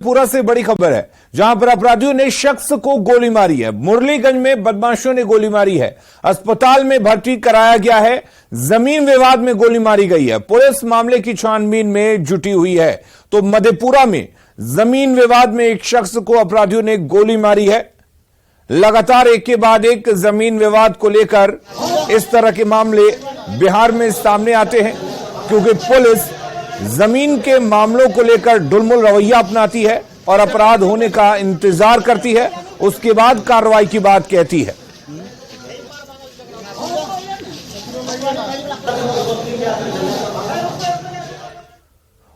पूरा से बड़ी खबर है, जहां पर अपराधियों ने शख्स को गोली मारी है। मुरलीगंज में बदमाशों ने गोली मारी है। अस्पताल में भर्ती कराया गया है। जमीन विवाद में गोली मारी गई है। पुलिस मामले की छानबीन में जुटी हुई है। तो मधेपुरा में जमीन विवाद में एक शख्स को अपराधियों ने गोली मारी है। लगातार एक के बाद एक जमीन विवाद को लेकर इस तरह के मामले बिहार में सामने आते हैं, क्योंकि पुलिस जमीन के मामलों को लेकर ढुलमुल रवैया अपनाती है और अपराध होने का इंतजार करती है, उसके बाद कार्रवाई की बात कहती है।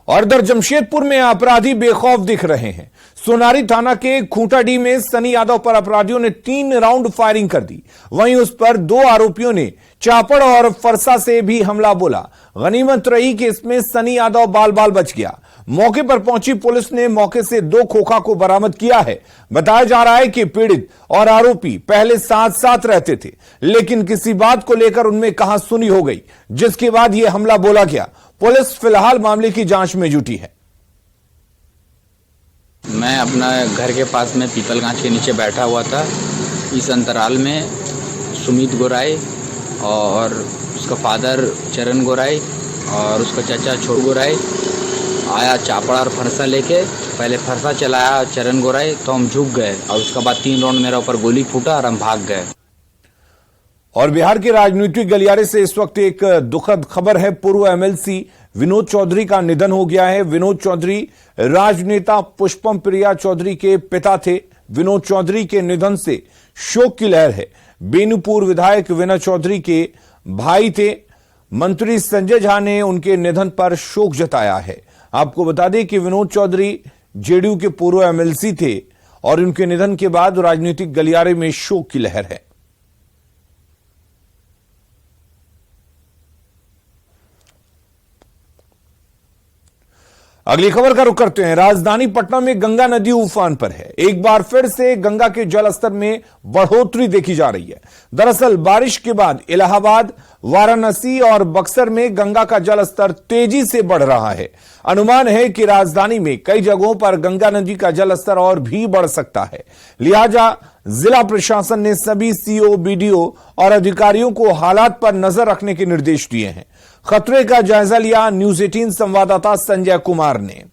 और इधर जमशेदपुर में अपराधी बेखौफ दिख रहे हैं। सोनारी थाना के खूंटाडीह में सनी यादव पर अपराधियों ने 3 राउंड फायरिंग कर दी। वहीं उस पर 2 आरोपियों ने चापड़ और फरसा से भी हमला बोला। गनीमत रही कि इसमें सनी यादव बाल बाल बच गया। मौके पर पहुंची पुलिस ने मौके से 2 खोखा को बरामद किया है। बताया जा रहा है कि पीड़ित और आरोपी पहले साथ साथ रहते थे, लेकिन किसी बात को लेकर उनमें कहासुनी हो गई, जिसके बाद यह हमला बोला गया। पुलिस फिलहाल मामले की जांच में जुटी है। मैं अपना घर के पास में पीपल गाछ के नीचे बैठा हुआ था। इस अंतराल में सुमित गोराई और उसका फादर चरण गोराई और उसका चाचा छोट गोराई आया चापड़ा और फरसा लेके। पहले फरसा चलाया चरण गोराई, तो हम झुक गए और उसके बाद 3 राउंड मेरा ऊपर गोली फूटा और हम भाग गए। और बिहार के राजनीतिक गलियारे से इस वक्त एक दुखद खबर है। पूर्व एमएलसी विनोद चौधरी का निधन हो गया है। विनोद चौधरी राजनेता पुष्पम प्रिया चौधरी के पिता थे। विनोद चौधरी के निधन से शोक की लहर है। बेनीपुर विधायक विनोद चौधरी के भाई थे। मंत्री संजय झा ने उनके निधन पर शोक जताया है। आपको बता दें कि विनोद चौधरी जेडीयू के पूर्व एमएलसी थे और उनके निधन के बाद राजनीतिक गलियारे में शोक की लहर है। अगली खबर का रुख करते हैं। राजधानी पटना में गंगा नदी उफान पर है। एक बार फिर से गंगा के जलस्तर में बढ़ोतरी देखी जा रही है। दरअसल बारिश के बाद इलाहाबाद, वाराणसी और बक्सर में गंगा का जलस्तर तेजी से बढ़ रहा है। अनुमान है कि राजधानी में कई जगहों पर गंगा नदी का जलस्तर और भी बढ़ सकता है। लिहाजा जिला प्रशासन ने सभी सीओ, बीडीओ और अधिकारियों को हालात पर नजर रखने के निर्देश दिए हैं। खतरे का जायजा लिया न्यूज 18 संवाददाता संजय कुमार ने।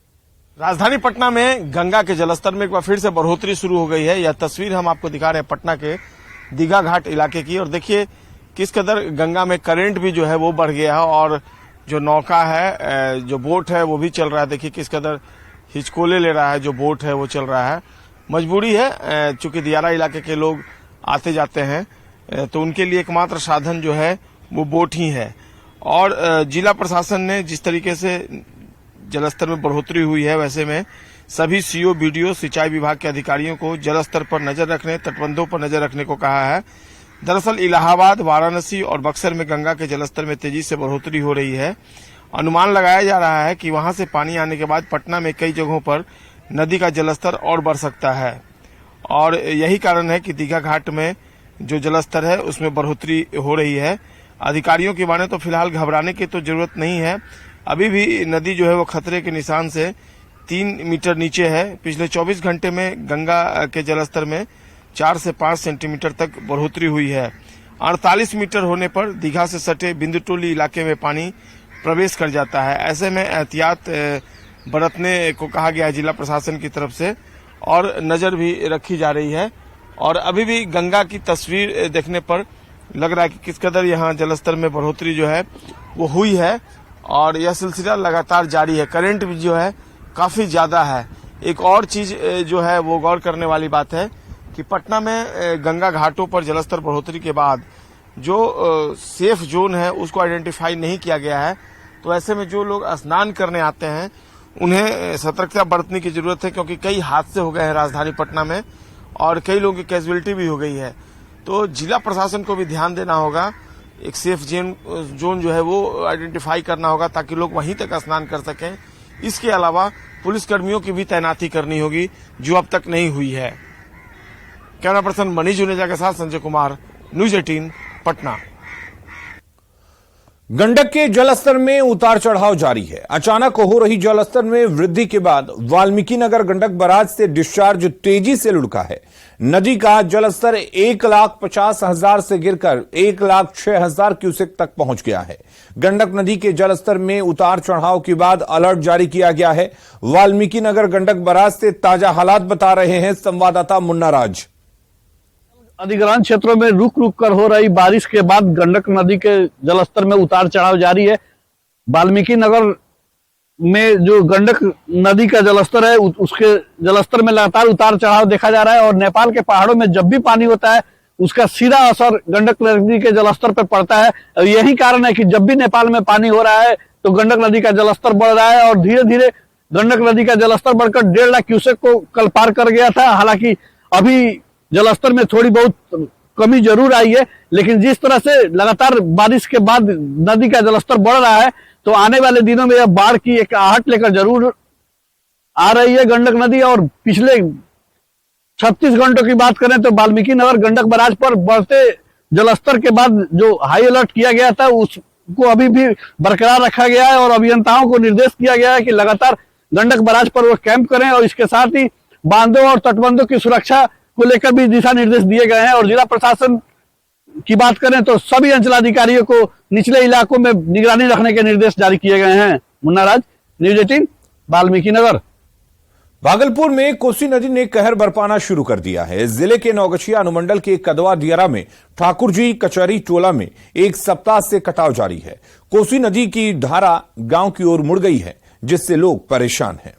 राजधानी पटना में गंगा के जलस्तर में एक बार फिर से बढ़ोतरी शुरू हो गई है। यह तस्वीर हम आपको दिखा रहे हैं पटना के दीघा घाट इलाके की। और देखिए किस कदर गंगा में करंट भी जो है वो बढ़ गया है और जो नौका है, जो बोट है वो भी चल रहा है। देखिए किस कदर हिचकोले ले रहा है, जो बोट है वो चल रहा है। मजबूरी है, चूंकि दियारा इलाके के लोग आते जाते हैं तो उनके लिए एकमात्र साधन जो है वो बोट ही है। और जिला प्रशासन ने जिस तरीके से जलस्तर में बढ़ोतरी हुई है, वैसे में सभी सीओ, बीडीओ, सिंचाई विभाग के अधिकारियों को जलस्तर पर नजर रखने, तटबंधों पर नजर रखने को कहा है। दरअसल इलाहाबाद, वाराणसी और बक्सर में गंगा के जलस्तर में तेजी से बढ़ोतरी हो रही है। अनुमान लगाया जा रहा है कि वहां से पानी आने के बाद पटना में कई जगहों पर नदी का जलस्तर और बढ़ सकता है। और यही कारण है कि दीघा घाट में जो जलस्तर है उसमें बढ़ोतरी हो रही है। अधिकारियों की माने तो फिलहाल घबराने की तो जरूरत नहीं है। अभी भी नदी जो है वो खतरे के निशान से 3 मीटर नीचे है। पिछले 24 घंटे में गंगा के जलस्तर में 4 से 5 सेंटीमीटर तक बढ़ोतरी हुई है। 48 मीटर होने पर दीघा से सटे बिंदुटोली इलाके में पानी प्रवेश कर जाता है। ऐसे में एहतियात बरतने को कहा गया है जिला प्रशासन की तरफ से और नजर भी रखी जा रही है। और अभी भी गंगा की तस्वीर देखने पर लग रहा है कि किस कदर यहाँ जलस्तर में बढ़ोतरी जो है वो हुई है और यह सिलसिला लगातार जारी है। करंट भी जो है काफी ज्यादा है। एक और चीज जो है वो गौर करने वाली बात है कि पटना में गंगा घाटों पर जलस्तर बढ़ोतरी के बाद जो सेफ जोन है उसको आइडेंटिफाई नहीं किया गया है। तो ऐसे में जो लोग स्नान करने आते हैं उन्हें सतर्कता बरतने की जरूरत है, क्योंकि कई हादसे हो गए हैं राजधानी पटना में और कई लोगों की कैजुअलिटी भी हो गई है। तो जिला प्रशासन को भी ध्यान देना होगा। एक सेफ जोन जो है वो आइडेंटिफाई करना होगा ताकि लोग वहीं तक स्नान कर सकें। इसके अलावा पुलिसकर्मियों की भी तैनाती करनी होगी, जो अब तक नहीं हुई है। कैमरा पर्सन मनीष जुनेजा के साथ संजय कुमार, न्यूज 18 पटना। गंडक के जलस्तर में उतार चढ़ाव जारी है। अचानक हो रही जलस्तर में वृद्धि के बाद वाल्मीकि नगर गंडक बराज से डिस्चार्ज तेजी से लुढ़का है। नदी का जलस्तर 1,50,000 से गिरकर 1,06,000 क्यूसेक तक पहुंच गया है। गंडक नदी के जलस्तर में उतार चढ़ाव के बाद अलर्ट जारी किया गया है। वाल्मीकि नगर गंडक बराज से ताजा हालात बता रहे हैं संवाददाता मुन्ना राज। अधिग्रहण क्षेत्रों में रुक रुक कर हो रही बारिश के बाद गंडक नदी के जलस्तर में उतार चढ़ाव जारी है। वाल्मीकि नगर में जो गंडक नदी का जलस्तर है उसके जलस्तर में लगातार उतार चढ़ाव देखा जा रहा है और नेपाल के पहाड़ों में जब भी पानी होता है उसका सीधा असर गंडक नदी के जलस्तर पर पड़ता है। और यही कारण है कि जब भी नेपाल में पानी हो रहा है तो गंडक नदी का जलस्तर बढ़ रहा है और धीरे धीरे गंडक नदी का जलस्तर बढ़कर 1.5 लाख क्यूसेक को कल पार कर गया था। हालांकि अभी जलस्तर में थोड़ी बहुत कमी जरूर आई है, लेकिन जिस तरह से लगातार बारिश के बाद नदी का जलस्तर बढ़ रहा है तो आने वाले दिनों में यह बाढ़ की एक आहट लेकर जरूर आ रही है गंडक नदी। और पिछले 36 घंटों की बात करें तो वाल्मीकि नगर गंडक बराज पर बढ़ते जलस्तर के बाद जो हाई अलर्ट किया गया था उसको अभी भी बरकरार रखा गया है और अभियंताओं को निर्देश किया गया है कि लगातार गंडक बराज पर वो कैंप करें और इसके साथ ही बांधों और तटबंधों की सुरक्षा को लेकर भी दिशा निर्देश दिए गए हैं। और जिला प्रशासन की बात करें तो सभी अंचलाधिकारियों को निचले इलाकों में निगरानी रखने के निर्देश जारी किए गए हैं। मुन्ना राज, न्यूज 18, वाल्मीकि नगर। भागलपुर में कोसी नदी ने कहर बरपाना शुरू कर दिया है। जिले के नौगछिया अनुमंडल के कदवा दियारा में ठाकुर जी कचहरी टोला में एक सप्ताह से कटाव जारी है। कोसी नदी की धारा गांव की ओर मुड़ गई है, जिससे लोग परेशान हैं।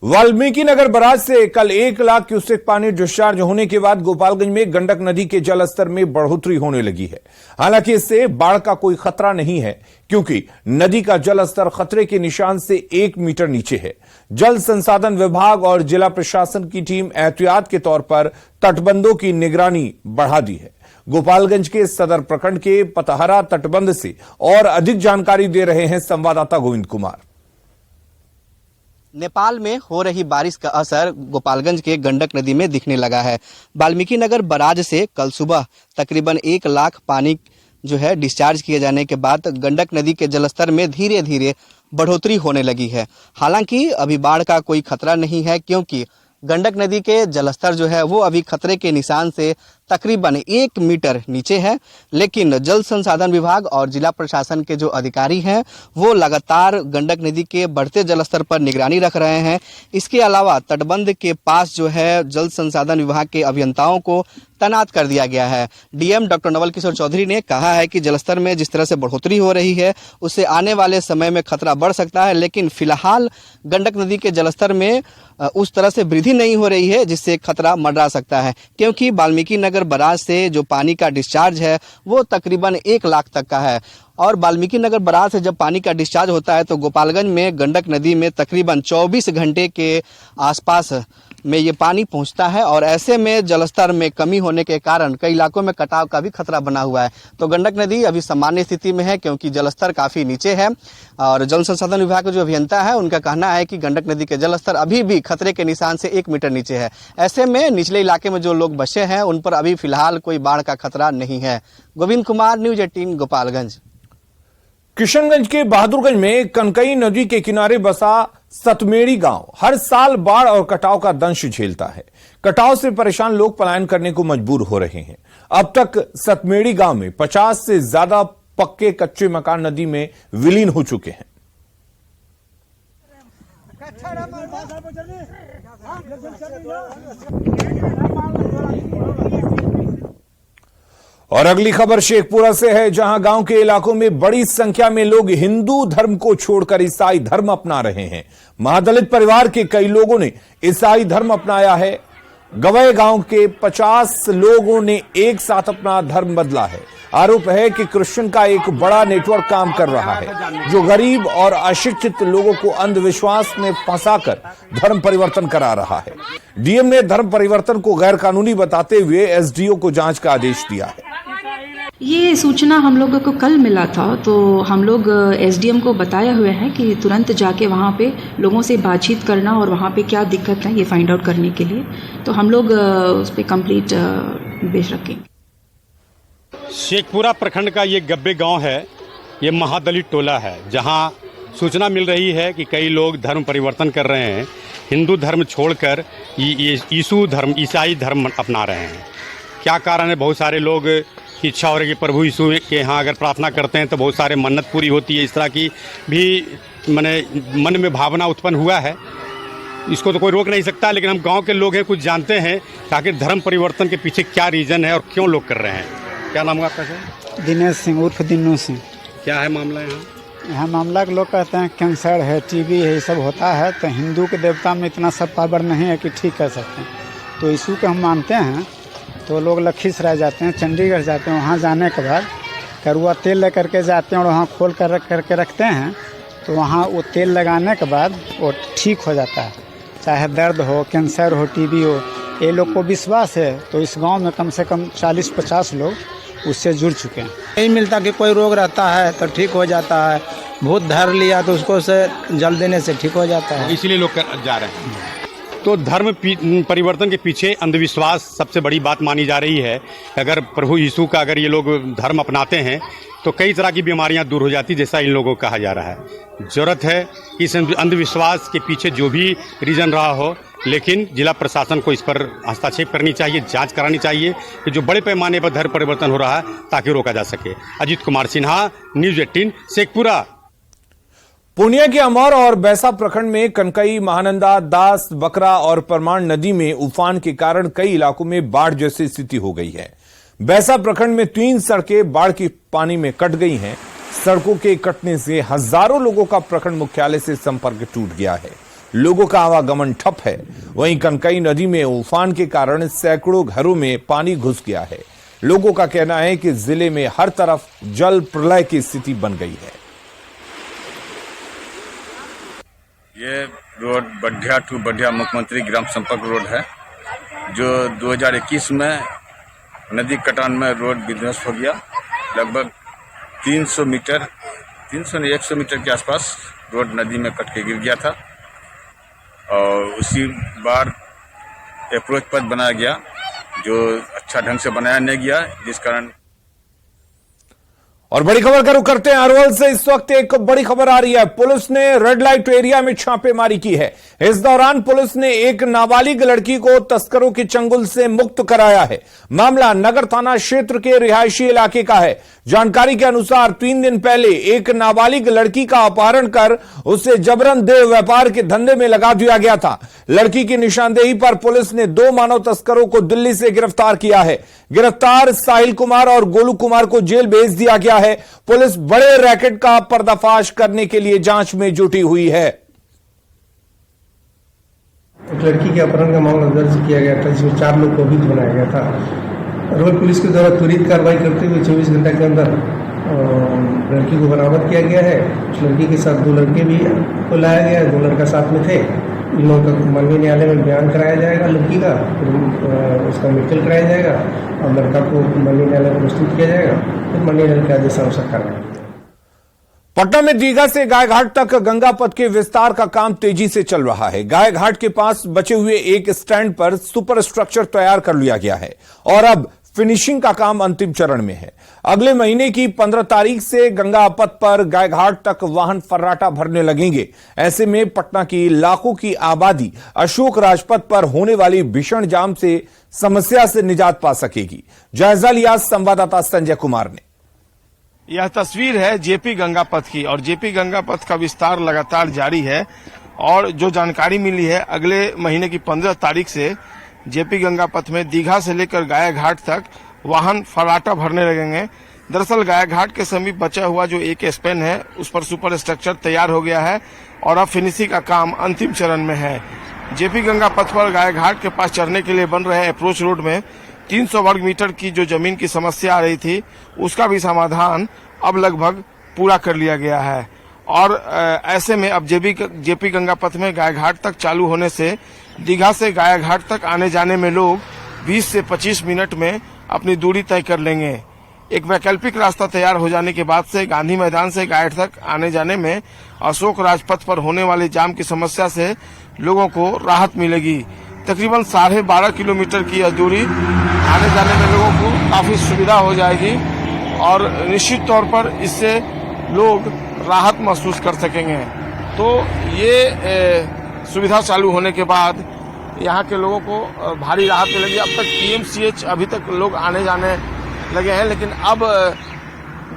वाल्मीकि नगर बराज से कल 1 लाख क्यूसेक पानी डिस्चार्ज होने के बाद गोपालगंज में गंडक नदी के जलस्तर में बढ़ोतरी होने लगी है। हालांकि इससे बाढ़ का कोई खतरा नहीं है, क्योंकि नदी का जलस्तर खतरे के निशान से 1 मीटर नीचे है। जल संसाधन विभाग और जिला प्रशासन की टीम एहतियात के तौर पर तटबंधों की निगरानी बढ़ा दी है। गोपालगंज के सदर प्रखंड के पतहरा तटबंध से और अधिक जानकारी दे रहे हैं संवाददाता गोविंद कुमार। नेपाल में हो रही बारिश का असर गोपालगंज के गंडक नदी में दिखने लगा है। वाल्मीकि नगर बराज से कल सुबह तकरीबन 1 लाख पानी जो है डिस्चार्ज किए जाने के बाद गंडक नदी के जलस्तर में धीरे धीरे बढ़ोतरी होने लगी है। हालांकि अभी बाढ़ का कोई खतरा नहीं है, क्योंकि गंडक नदी के जलस्तर जो है वो अभी खतरे के निशान से तकरीबन 1 मीटर नीचे है। लेकिन जल संसाधन विभाग और जिला प्रशासन के जो अधिकारी हैं वो लगातार गंडक नदी के बढ़ते जलस्तर पर निगरानी रख रहे हैं। इसके अलावा तटबंध के पास जो है जल संसाधन विभाग के अभियंताओं को तैनात कर दिया गया है। डीएम डॉक्टर नवल किशोर चौधरी ने कहा है कि जलस्तर में जिस तरह से बढ़ोतरी हो रही है उससे आने वाले समय में खतरा बढ़ सकता है, लेकिन फिलहाल गंडक नदी के जलस्तर में उस तरह से वृद्धि नहीं हो रही है जिससे खतरा मंडरा सकता है, क्योंकि वाल्मीकि नगर बराज से जो पानी का डिस्चार्ज है वो तकरीबन 1 लाख तक का है। और वाल्मीकि नगर बराज से जब पानी का डिस्चार्ज होता है तो गोपालगंज में गंडक नदी में तकरीबन 24 घंटे के आसपास में ये पानी पहुंचता है और ऐसे में जलस्तर में कमी होने के कारण कई इलाकों में कटाव का भी खतरा बना हुआ है। तो गंडक नदी अभी सामान्य स्थिति में है, क्योंकि जलस्तर काफी नीचे है और जल संसाधन विभाग के जो अभियंता है उनका कहना है कि गंडक नदी के जलस्तर अभी भी खतरे के निशान से 1 मीटर नीचे है। ऐसे में निचले इलाके में जो लोग बसे हैं उन पर अभी फिलहाल कोई बाढ़ का खतरा नहीं है। गोविंद कुमार, न्यूज 18, गोपालगंज। किशनगंज के बहादुरगंज में कनकई नदी के किनारे बसा सतमेड़ी गांव हर साल बाढ़ और कटाव का दंश झेलता है। कटाव से परेशान लोग पलायन करने को मजबूर हो रहे हैं। अब तक सतमेड़ी गांव में 50 से ज्यादा पक्के कच्चे मकान नदी में विलीन हो चुके हैं। और अगली खबर शेखपुरा से है, जहां गांव के इलाकों में बड़ी संख्या में लोग हिंदू धर्म को छोड़कर ईसाई धर्म अपना रहे हैं। महादलित परिवार के कई लोगों ने ईसाई धर्म अपनाया है। गवय गांव के 50 लोगों ने एक साथ अपना धर्म बदला है। आरोप है कि क्रिश्चियन का एक बड़ा नेटवर्क काम कर रहा है, जो गरीब और अशिक्षित लोगों को अंधविश्वास में फंसाकर धर्म परिवर्तन करा रहा है। डीएम ने धर्म परिवर्तन को गैर कानूनी बताते हुए एसडीओ को जांच का आदेश दिया है। ये सूचना हम लोगों को कल मिला था, तो हम लोग एसडीएम को बताए हुए हैं कि तुरंत जाके वहाँ पे लोगों से बातचीत करना और वहाँ पे क्या दिक्कत है ये फाइंड आउट करने के लिए। तो हम लोग उस पर कंप्लीट बेच रखेंगे। शेखपुरा प्रखंड का ये गब्बे गांव है, ये महादलित टोला है, जहां सूचना मिल रही है कि कई लोग धर्म परिवर्तन कर रहे हैं, हिंदू धर्म छोड़कर यीशु धर्म, ईसाई धर्म अपना रहे हैं। क्या कारण है? बहुत सारे लोग की इच्छा हो रही है कि प्रभु यीशु के यहाँ अगर प्रार्थना करते हैं तो बहुत सारे मन्नत पूरी होती है। इस तरह की भी मन में भावना उत्पन्न हुआ है। इसको तो कोई रोक नहीं सकता, लेकिन हम गांव के लोग हैं, कुछ जानते हैं ताकि धर्म परिवर्तन के पीछे क्या रीजन है और क्यों लोग कर रहे हैं। क्या नाम है आपका सर? दिनेश सिंह उर्फ दिन्नू सिंह। क्या है मामला यहाँ? यहाँ मामला के लोग कहते हैं कैंसर है, टीबी है, ये सब होता है, तो हिंदू के देवता में इतना सब पावर नहीं है कि ठीक कर सकते हैं। तो यीशु के हम मानते हैं, तो लोग लखीसराय जाते हैं, चंडीगढ़ जाते हैं। वहाँ जाने के बाद करुआ तेल लेकर के जाते हैं और वहाँ खोल कर करके रखते हैं। तो वहाँ वो तेल लगाने के बाद वो ठीक हो जाता है, चाहे दर्द हो, कैंसर हो, टीबी हो। ये लोग को विश्वास है। तो इस गांव में कम से कम 40-50 लोग उससे जुड़ चुके हैं। नहीं मिलता कि कोई रोग रहता है तो ठीक हो जाता है, भूत धर लिया तो उसको से जल देने से ठीक हो जाता है, इसलिए लोग जा रहे हैं। तो धर्म परिवर्तन के पीछे अंधविश्वास सबसे बड़ी बात मानी जा रही है। अगर प्रभु यीशु का अगर ये लोग धर्म अपनाते हैं तो कई तरह की बीमारियां दूर हो जाती, जैसा इन लोगों को कहा जा रहा है। जरूरत है कि इस अंधविश्वास के पीछे जो भी रीजन रहा हो, लेकिन जिला प्रशासन को इस पर हस्तक्षेप करनी चाहिए, जांच करानी चाहिए कि जो बड़े पैमाने पर धर्म परिवर्तन हो रहा है ताकि रोका जा सके। अजीत कुमार सिन्हा, न्यूज़ 18, शेखपुरा। पूर्णिया के अमौर और बैसा प्रखंड में कनकई, महानंदा, दास, बकरा और परमान नदी में उफान के कारण कई इलाकों में बाढ़ जैसी स्थिति हो गई है। बैसा प्रखंड में 3 सड़कें बाढ़ के पानी में कट गई हैं। सड़कों के कटने से हजारों लोगों का प्रखंड मुख्यालय से संपर्क टूट गया है। लोगों का आवागमन ठप है। वहीं कनकई नदी में उफान के कारण सैकड़ों घरों में पानी घुस गया है। लोगों का कहना है कि जिले में हर तरफ जल प्रलय की स्थिति बन गई है। ये रोड बढ़िया टू बढ़िया मुख्यमंत्री ग्राम संपर्क रोड है, जो 2021 में नदी कटान में रोड विध्वस्त हो गया। लगभग 300 मीटर 100 मीटर के आसपास रोड नदी में कट के गिर गया था और उसी बार अप्रोच पथ बनाया गया, जो अच्छा ढंग से बनाया नहीं गया, जिस कारण। और बड़ी खबर का रुख करते हैं अरवल से। इस वक्त एक बड़ी खबर आ रही है। पुलिस ने रेड लाइट एरिया में छापेमारी की है। इस दौरान पुलिस ने एक नाबालिग लड़की को तस्करों के चंगुल से मुक्त कराया है। मामला नगर थाना क्षेत्र के रिहायशी इलाके का है। जानकारी के अनुसार 3 दिन पहले एक नाबालिग लड़की का अपहरण कर उसे जबरन देह व्यापार के धंधे में लगा दिया गया था। लड़की की निशानदेही पर पुलिस ने 2 मानव तस्करों को दिल्ली से गिरफ्तार किया है। गिरफ्तार साहिल कुमार और गोलू कुमार को जेल भेज दिया गया है। पुलिस बड़े रैकेट का पर्दाफाश करने के लिए जांच में जुटी हुई है। एक लड़की के अपहरण का मामला दर्ज किया गया था, जिसमें 4 लोग को अभियुक्त बनाया गया था। अरवल पुलिस के द्वारा त्वरित कार्रवाई करते हुए 24 घंटे के अंदर लड़की को बरामद किया गया है। उस लड़की के साथ 2 लड़के भी को लाया गया है, 2 लड़का साथ में थे। इन लोगों का माननीय न्यायालय में बयान कराया जाएगा लड़की का, फिर उसका मेडिकल कराया जाएगा और लड़का को माननीय न्यायालय में प्रस्तुत किया जाएगा, फिर माननीय न्यायालय के आदेश अनुसार कार्रवाई। पटना में दीघा से गायघाट तक गंगा पथ के विस्तार का काम तेजी से चल रहा है। गायघाट के पास बचे हुए एक स्टैंड पर सुपर स्ट्रक्चर तैयार कर लिया गया है और अब फिनिशिंग का काम अंतिम चरण में है। अगले महीने की 15 तारीख से गंगा पथ पर गायघाट तक वाहन फर्राटा भरने लगेंगे। ऐसे में पटना की लाखों की आबादी अशोक राजपथ पर होने वाली भीषण जाम से समस्या से निजात पा सकेगी। जायजा लिया संवाददाता संजय कुमार ने। यह तस्वीर है जेपी गंगा पथ की और जेपी गंगा पथ का विस्तार लगातार जारी है और जो जानकारी मिली है अगले महीने की 15 तारीख से जेपी गंगा पथ में दीघा से लेकर गायघाट तक वाहन फर्राटा भरने लगेंगे। दरअसल गायघाट के समीप बचा हुआ जो एक स्पेन है उस पर सुपर स्ट्रक्चर तैयार हो गया है और अब फिनिशिंग का काम अंतिम चरण में है। जेपी गंगा पथ पर गायघाट के पास चढ़ने के लिए बन रहे अप्रोच रोड में 300 वर्ग मीटर की जो जमीन की समस्या आ रही थी उसका भी समाधान अब लगभग पूरा कर लिया गया है और ऐसे में अब जेपी गंगा पथ में गायघाट तक चालू होने से दीघा से गायघाट तक आने जाने में लोग 20 से 25 मिनट में अपनी दूरी तय कर लेंगे। एक वैकल्पिक रास्ता तैयार हो जाने के बाद से गांधी मैदान से गाइड तक आने जाने में अशोक राजपथ पर होने वाले जाम की समस्या से लोगों को राहत मिलेगी। तकरीबन 12.5 किलोमीटर की यह दूरी आने जाने में लोगों को काफी सुविधा हो जाएगी और निश्चित तौर पर इससे लोग राहत महसूस कर सकेंगे। तो ये सुविधा चालू होने के बाद यहाँ के लोगों को भारी राहत मिलेगी। अब तक पीएमसीएच अभी तक लोग आने जाने लगे हैं, लेकिन अब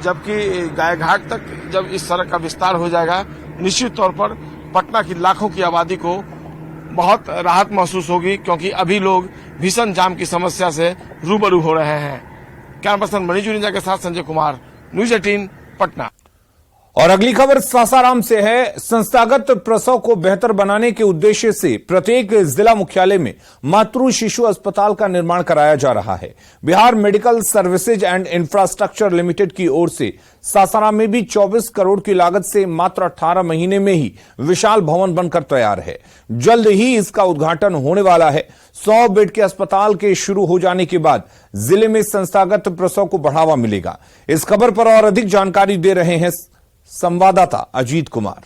जबकि गायघाट तक जब इस सड़क का विस्तार हो जाएगा, निश्चित तौर पर पटना की लाखों की आबादी को बहुत राहत महसूस होगी, क्योंकि अभी लोग भीषण जाम की समस्या से रूबरू हो रहे हैं। कैमरा पर्सन मनीष जुनेजा के साथ संजय कुमार, न्यूज 18 पटना। और अगली खबर सासाराम से है। संस्थागत प्रसव को बेहतर बनाने के उद्देश्य से प्रत्येक जिला मुख्यालय में मातृ शिशु अस्पताल का निर्माण कराया जा रहा है। Bihar medical services and infrastructure limited की ओर से सासाराम में भी 24 करोड़ की लागत से मात्र 18 महीने में ही विशाल भवन बनकर तैयार है। जल्द ही इसका उद्घाटन होने वाला है। 100 बेड के अस्पताल के शुरू हो जाने के बाद जिले में संस्थागत प्रसव को बढ़ावा मिलेगा। इस खबर पर और अधिक जानकारी दे रहे हैं संवाददाता अजीत कुमार।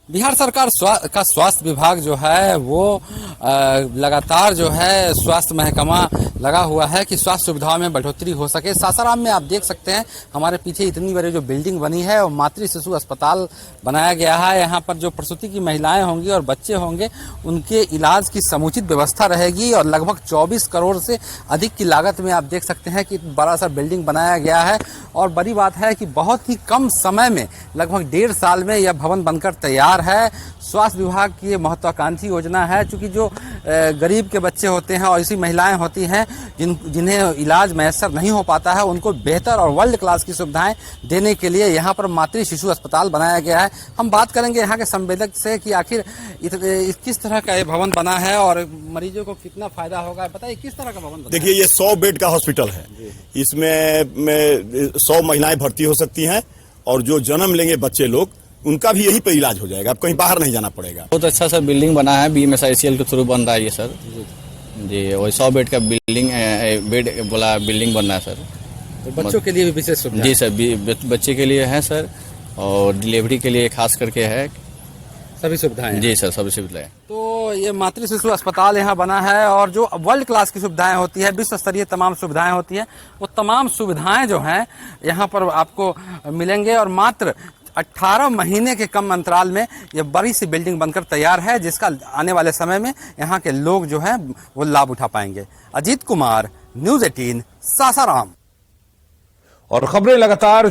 बिहार सरकार का स्वास्थ्य विभाग जो है वो लगातार जो है स्वास्थ्य महकमा लगा हुआ है कि स्वास्थ्य सुविधाओं में बढ़ोतरी हो सके। सासाराम में आप देख सकते हैं हमारे पीछे इतनी बड़ी जो बिल्डिंग बनी है और मातृ शिशु अस्पताल बनाया गया है। यहाँ पर जो प्रसूति की महिलाएं होंगी और बच्चे होंगे उनके इलाज की समुचित व्यवस्था रहेगी और लगभग 24 करोड़ से अधिक की लागत में आप देख सकते हैं कि बड़ा सा बिल्डिंग बनाया गया है। और बड़ी बात है कि बहुत ही कम समय में लगभग 1.5 साल में यह भवन बनकर तैयार है। स्वास्थ्य विभाग की ये महत्वाकांक्षी योजना है, क्योंकि जो गरीब के बच्चे होते हैं और ऐसी महिलाएं होती हैं जिन्हें इलाज मैसर नहीं हो पाता है, उनको बेहतर और वर्ल्ड क्लास की सुविधाएं देने के लिए यहाँ पर मातृ शिशु अस्पताल बनाया गया है। हम बात करेंगे यहाँ के संवेदक से कि आखिर किस तरह का ये भवन बना है और मरीजों को कितना फायदा होगा। बताइए किस तरह का भवन। देखिए, ये 100 बेड का हॉस्पिटल है। इसमें 100 महिलाएं भर्ती हो सकती हैं और जो जन्म लेंगे बच्चे लोग उनका भी यहीं पे इलाज हो जाएगा। अब कहीं बाहर नहीं जाना पड़ेगा। बहुत अच्छा सर बिल्डिंग बना है, BMSICL के थ्रू बन रहा है ये सर जी। वही 100 बेड का बिल्डिंग बन रहा है सर। तो बच्चों के लिए भी विशेष सुविधा जी सर, बच्चे के लिए है सर और डिलीवरी के लिए खास करके है। सभी सुविधाएं जी सर, सभी सुविधाएं। तो ये मातृ शिशु अस्पताल यहाँ बना है और जो वर्ल्ड क्लास की सुविधाएं होती है, विश्व स्तरीय तमाम सुविधाएं होती हैं, वो तमाम सुविधाएं जो हैं यहाँ पर आपको मिलेंगे। और मात्र 18 महीने के कम अंतराल में यह बड़ी सी बिल्डिंग बनकर तैयार है, जिसका आने वाले समय में यहाँ के लोग जो हैं वो लाभ उठा पाएंगे। अजीत कुमार, न्यूज 18 सासाराम। और खबरें लगातार